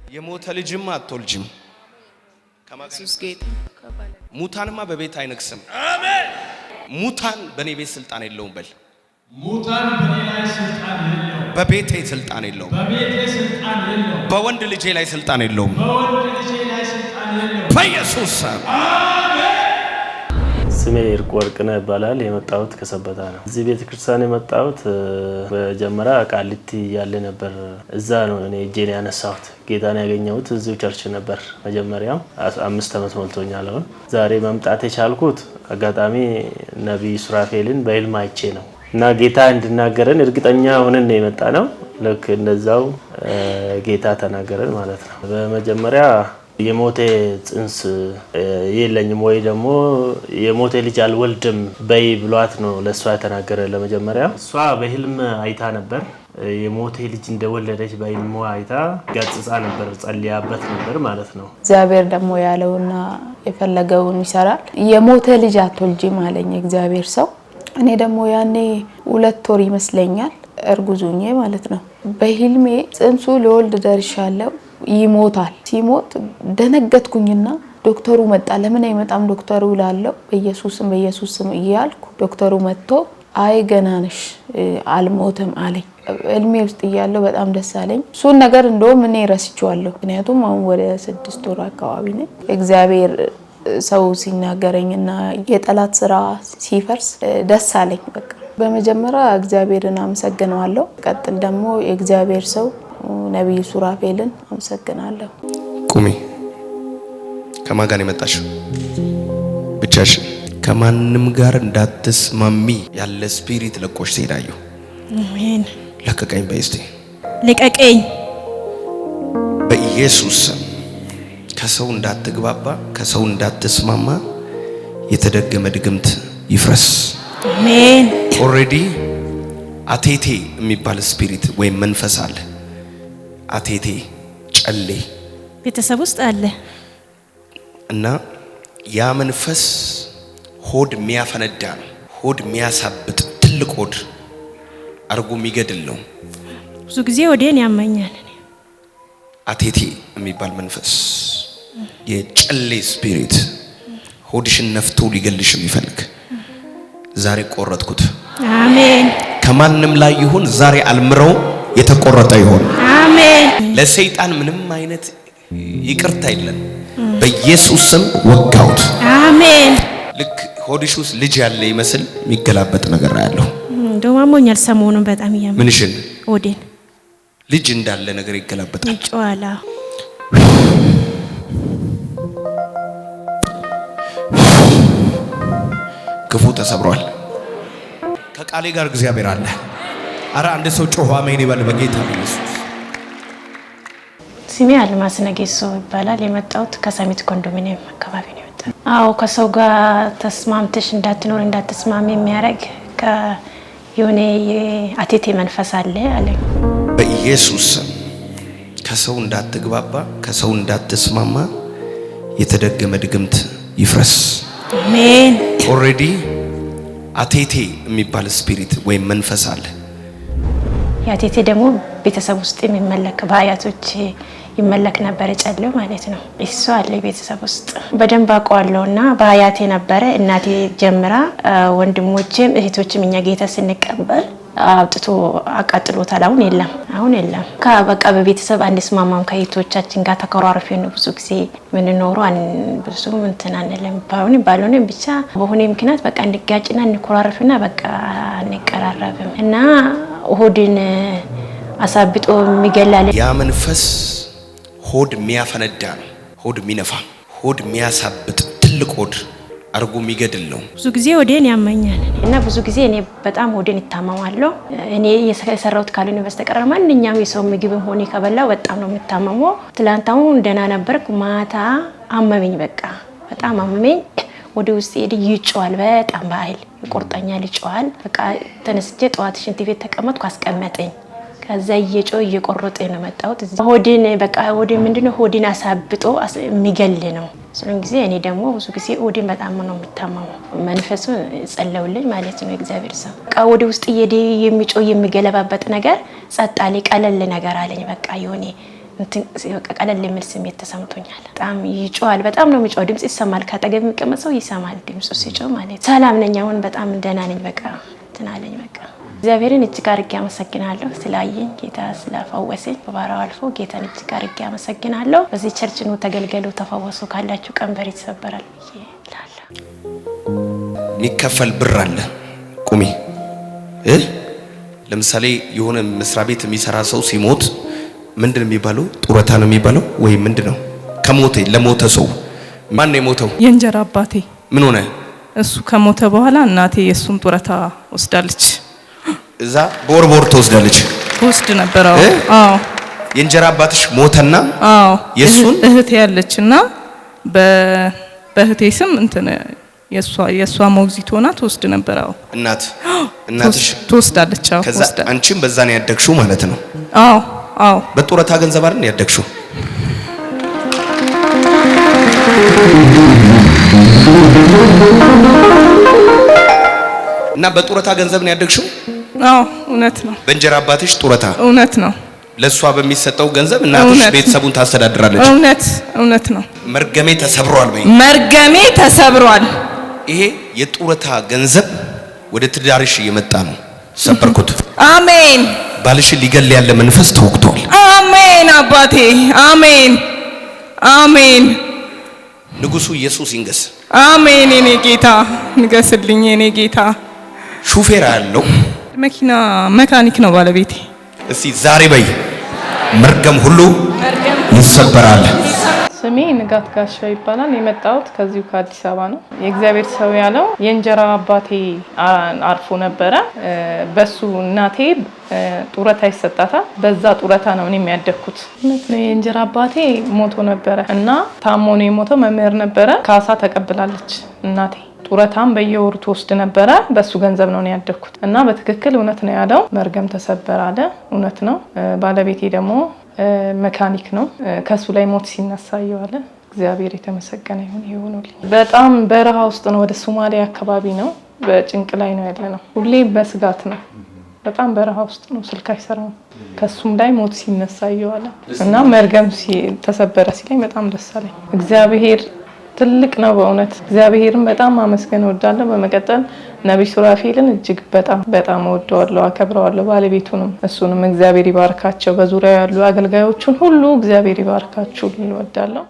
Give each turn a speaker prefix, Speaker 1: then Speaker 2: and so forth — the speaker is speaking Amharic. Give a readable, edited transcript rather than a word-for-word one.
Speaker 1: የሞተ ልጅማ አትወልጂም።
Speaker 2: ኢየሱስ ጌታ
Speaker 1: ሙታንማ በቤት አይነግስም። አሜን። ሙታን በኔ ቤት ስልጣን የለውም በል።
Speaker 3: ሙታን በኔ ላይ ስልጣን የለውም።
Speaker 1: በቤቴ ስልጣን የለውም።
Speaker 3: በቤቴ ስልጣን የለውም።
Speaker 1: በወንድ ልጄ ላይ ስልጣን የለውም።
Speaker 3: በወንድ ልጄ ላይ ስልጣን የለውም።
Speaker 1: በኢየሱስ ስም
Speaker 3: አሜን።
Speaker 4: ስሜ ይርቅ ወርቅነህ ይባላል። የመጣሁት ከሰበታ ነው። እዚህ ቤተክርስቲያን የመጣሁት በመጀመሪያ ቃሊቲ ያለ ነበር። እዛ ነው እኔ እጄን ያነሳሁት። ጌታን ያገኘሁት እዚሁ ቸርች ነበር። መጀመሪያም 5 ዓመት ሞልቶኛል። አሁን ዛሬ መምጣት የቻልኩት አጋጣሚ ነብይ ሱራፌልን በህልም አይቼ ነው እና ጌታ እንድናገረን እርግጠኛ ሆነን ነው የመጣ ነው። ልክ እንደዛው ጌታ ተናገረን ማለት ነው። በመጀመሪያ የሞቴ ጽንስ የለኝም ወይ ደግሞ የሞቴ ልጅ አልወልድም በይ ብሏት ነው ለሷ የተናገረ። ለመጀመሪያ እሷ በህልም አይታ ነበር የሞቴ ልጅ እንደወለደች በህልሟ አይታ ገጽጻ ነበር፣ ጸልያበት ነበር ማለት ነው።
Speaker 2: እግዚአብሔር ደግሞ ያለውና የፈለገውን ይሰራል። የሞተ ልጅ አትወልጂም አለኝ እግዚአብሔር ሰው። እኔ ደግሞ ያኔ 2 ወር ይመስለኛል እርጉዙኜ ማለት ነው። በህልሜ ጽንሱ ለወልድ ደርሻለሁ፣ ይሞታል። ሲሞት ደነገጥኩኝና ዶክተሩ መጣ። ለምን አይመጣም ዶክተሩ ላለው በኢየሱስም እያልኩ ዶክተሩ መጥቶ አይ ገና ነሽ አልሞተም አለኝ። ህልሜ ውስጥ እያለሁ በጣም ደስ አለኝ። እሱን ነገር እንደውም እኔ ረስቼዋለሁ። ምክንያቱም አሁን ወደ 6 ወር አካባቢ ነኝ። እግዚአብሔር ሰው ሲናገረኝና የጠላት ስራ ሲፈርስ ደስ አለኝ። በቃ በመጀመሪያ እግዚአብሔርን አመሰግናለሁ። ቀጥል ደግሞ የእግዚአብሔር ሰው ነብይ ሱራፌልን አመሰግናለሁ።
Speaker 1: ቁሚ። ከማን ጋር የመጣሽው? ብቻሽን? ከማንም ጋር እንዳትስማሚ ያለ ስፒሪት ለቆሽ ሲዳዩ።
Speaker 5: አሜን።
Speaker 1: ለቀቀኝ በይስቲ።
Speaker 5: ለቀቀኝ
Speaker 1: በኢየሱስ ስም። ከሰው እንዳትግባባ፣ ከሰው እንዳትስማማ የተደገመ ድግምት ይፍረስ።
Speaker 5: አሜን።
Speaker 1: ኦሬዲ አቴቴ የሚባል ስፒሪት ወይም መንፈስ አለ። አቴቴ ጨሌ
Speaker 5: ቤተሰብ ውስጥ አለ
Speaker 1: እና ያ መንፈስ ሆድ የሚያፈነዳ ነው። ሆድ የሚያሳብጥ ትልቅ ሆድ አርጎ የሚገድል ነው።
Speaker 5: ብዙ ጊዜ ወዴን ያመኛል።
Speaker 1: አቴቴ የሚባል መንፈስ የጨሌ ስፒሪት ሆድሽን ነፍቶ ሊገልሽ የሚፈልግ ዛሬ ቆረጥኩት። አሜን። ከማንም ላይ ይሁን ዛሬ አልምረው የተቆረጠ ይሁን። አሜን። ለሰይጣን ምንም አይነት ይቅርታ የለም። በኢየሱስ ስም ወጋውት። አሜን። ልክ ሆድሽ ውስጥ ልጅ ያለ ይመስል የሚገላበጥ ነገር ያለው
Speaker 5: እንደው ማሞኛል። ሰሞኑን በጣም ያመኛል።
Speaker 1: ምንሽን?
Speaker 5: ሆዴን
Speaker 1: ልጅ እንዳለ ነገር ይገላበጣል።
Speaker 5: ይጫዋላ
Speaker 1: ክፉ ተሰብሯል። ከቃሌ ጋር እግዚአብሔር አለ። አረ አንድ ሰው ጮህ አሜን ይበል በጌታ ኢየሱስ።
Speaker 6: ስሜ አልማዝ ነጌሶ ይባላል። የመጣሁት ከሰሚት ኮንዶሚኒየም አካባቢ ነው የመጣሁት። አዎ ከሰው ጋር ተስማምተሽ እንዳትኖር እንዳትስማሚ የሚያደርግ የሆነ የአቴቴ መንፈስ አለ አለኝ።
Speaker 1: በኢየሱስ ስም ከሰው እንዳትግባባ፣ ከሰው እንዳትስማማ የተደገመ ድግምት ይፍረስ።
Speaker 5: አሜን።
Speaker 1: ኦሬዲ አቴቴ የሚባል ስፒሪት ወይም መንፈስ አለ።
Speaker 6: የአቴቴ ደግሞ ቤተሰብ ውስጥ የሚመለክ በአያቶች ይመለክ ነበር፣ ጨለው ማለት ነው። እሱ አለ ቤተሰብ ውስጥ በደንብ አውቀዋለሁና በአያቴ ነበረ። እናቴ ጀምራ ወንድሞቼም እህቶችም እኛ ጌታ ስንቀበል አውጥቶ አቃጥሎታል። አሁን የለም። በቃ በቤተሰብ አንስማማም። ከእህቶቻችን ጋር ተኮራርፈን ብዙ ጊዜ ምን ኖሩ ብዙ እንትን አንለም። ባልሆነም ብቻ በሆነ ምክንያት በቃ እንጋጭና እንኮራርፍና በቃ እንቀራረብም እና ሆድን አሳብጦ የሚገላል።
Speaker 1: ያ መንፈስ ሆድ የሚያፈነዳ ነው። ሆድ የሚነፋ፣ ሆድ የሚያሳብጥ ትልቅ ሆድ አርጎ የሚገድል ነው።
Speaker 5: ብዙ ጊዜ ወዴን ያመኛል
Speaker 6: እና ብዙ ጊዜ እኔ በጣም ሆዴን ይታመማለሁ። እኔ የሰራሁት ካልሆነ በስተቀር ማንኛውም የሰው ምግብም ሆነ ከበላው በጣም ነው የምታመመው። ትላንታው ደህና ነበርኩ። ማታ አመመኝ። በቃ በጣም አመመኝ። ወደ ውስጥ ይጮሃል። በጣም በኃይል ይቆርጠኛል፣ ይጮሃል። በቃ ተነስቼ ጠዋት ሽንት ቤት ተቀመጥኩ፣ አስቀመጠኝ። ከዛ እየቆረጠ ነው መጣሁት። ሆዴን በቃ ሆዴን ምንድነው ሆዴን አሳብጦ የሚገል ነው። ስለዚህ ጊዜ እኔ ደግሞ ብዙ ጊዜ ሆዴን በጣም ነው የምታመመው። መንፈሱ ጸለውልኝ ማለት ነው እግዚአብሔር ሰው። በቃ ወደ ውስጥ የሚጮህ የሚገለባበጥ ነገር ጸጥ አለ፣ ቀለል ነገር አለኝ። በቃ የሆነ ቀለል የሚል ስሜት ተሰምቶኛል። በጣም ይጮሃል። በጣም ነው የሚጮህ። ድምጽ ይሰማል። ካጠገብ የሚቀመጥ ሰው ይሰማል ድምጹ ሲጮህ ማለት። ሰላም ነኝ አሁን በጣም ደህና ነኝ። በቃ ትናለኝ በቃ እግዚአብሔርን እጅግ አድርጌ አመሰግናለሁ። ስላየኝ ጌታ ስለፈወሰኝ በባራው አልፎ ጌታን እጅግ አድርጌ አመሰግናለሁ። በዚህ ቸርች ነው ተገልገሉ፣ ተፈወሱ፣ ካላችሁ ቀንበር ይሰበራል ብዬ እላለሁ።
Speaker 1: የሚከፈል ብር አለ። ቁሚ ለምሳሌ የሆነ መስሪያ ቤት የሚሰራ ሰው ሲሞት ምንድን ነው የሚባለው? ጡረታ ነው የሚባለው ወይ ምንድነው? ከሞተ ለሞተ ሰው ማን ነው የሞተው?
Speaker 7: የእንጀራ አባቴ።
Speaker 1: ምን ሆነ?
Speaker 7: እሱ ከሞተ በኋላ እናቴ የሱን ጡረታ ወስዳለች።
Speaker 1: እዛ በወር ትወስዳለች።
Speaker 7: ወስድ ነበር። አዎ
Speaker 1: የእንጀራ አባትሽ ሞተና
Speaker 7: አዎ
Speaker 1: የሱን
Speaker 7: እህቴ ያለችና በእህቴ ስም እንትን የሷ ሞግዚት ሆና ትወስድ ነበር። አዎ እናትሽ ትወስዳለች። አዎ
Speaker 1: ከዛ አንቺም በዛ ነው ያደግሽው ማለት ነው?
Speaker 7: አዎ
Speaker 1: በጡረታ ገንዘብ አይደል ያደግሽው? እና በጡረታ ገንዘብ ነው ያደግሽው?
Speaker 7: አዎ እውነት ነው።
Speaker 1: በእንጀራ አባትሽ ጡረታ?
Speaker 7: እውነት ነው።
Speaker 1: ለሷ በሚሰጠው ገንዘብ እናትሽ ቤተሰቡን ታስተዳድራለች?
Speaker 7: እውነት ነው።
Speaker 1: መርገሜ ተሰብሯል በይ።
Speaker 7: መርገሜ ተሰብሯል።
Speaker 1: ይሄ የጡረታ ገንዘብ ወደ ትዳርሽ እየመጣ ነው። ሰበርኩት።
Speaker 7: አሜን።
Speaker 1: ባልሽ ሊገል ያለ መንፈስ ተወግቷል።
Speaker 7: አሜን አባቴ። አሜን።
Speaker 1: ንጉሱ ኢየሱስ ይንገስ።
Speaker 7: አሜን። የኔ ጌታ ንገስልኝ። የኔ ጌታ
Speaker 1: ሹፌር ያለው
Speaker 7: መኪና መካኒክ ነው ባለቤቴ።
Speaker 1: እስቲ ዛሬ በይ መርገም ሁሉ ይሰበራል።
Speaker 8: ስሜ ንጋት ጋሻው ይባላል። የመጣሁት ከዚሁ ከአዲስ አበባ ነው። የእግዚአብሔር ሰው ያለው የእንጀራ አባቴ አርፎ ነበረ። በሱ እናቴ ጡረታ ይሰጣታል። በዛ ጡረታ ነው እኔ የሚያደግኩት። የእንጀራ አባቴ ሞቶ ነበረ እና ታሞ ነው የሞተው። መምህር ነበረ። ካሳ ተቀብላለች እናቴ። ጡረታም በየወሩ ትወስድ ነበረ። በሱ ገንዘብ ነው ያደግኩት እና በትክክል እውነት ነው ያለው። መርገም ተሰበረ አለ። እውነት ነው። ባለቤቴ ደግሞ መካኒክ ነው። ከሱ ላይ ሞት ሲነሳ እየዋለ እግዚአብሔር የተመሰገነ ይሁን። ይሁንልኝ። በጣም በረሃ ውስጥ ነው። ወደ ሶማሊያ አካባቢ ነው። በጭንቅ ላይ ነው ያለ ነው። ሁሌ በስጋት ነው። በጣም በረሃ ውስጥ ነው። ስልክ አይሰራም። ከሱም ላይ ሞት ሲነሳ እየዋለ እና መርገም ተሰበረ ሲለኝ በጣም ደስ አለኝ። እግዚአብሔር ትልቅ ነው በእውነት። እግዚአብሔርን በጣም ማመስገን እወዳለሁ። በመቀጠል ነብይ ሱራፌልን እጅግ በጣም እወደዋለሁ፣ አከብረዋለሁ። ባለቤቱንም እሱንም እግዚአብሔር ይባርካቸው። በዙሪያው ያሉ አገልጋዮቹን ሁሉ እግዚአብሔር ይባርካችሁ እወዳለሁ።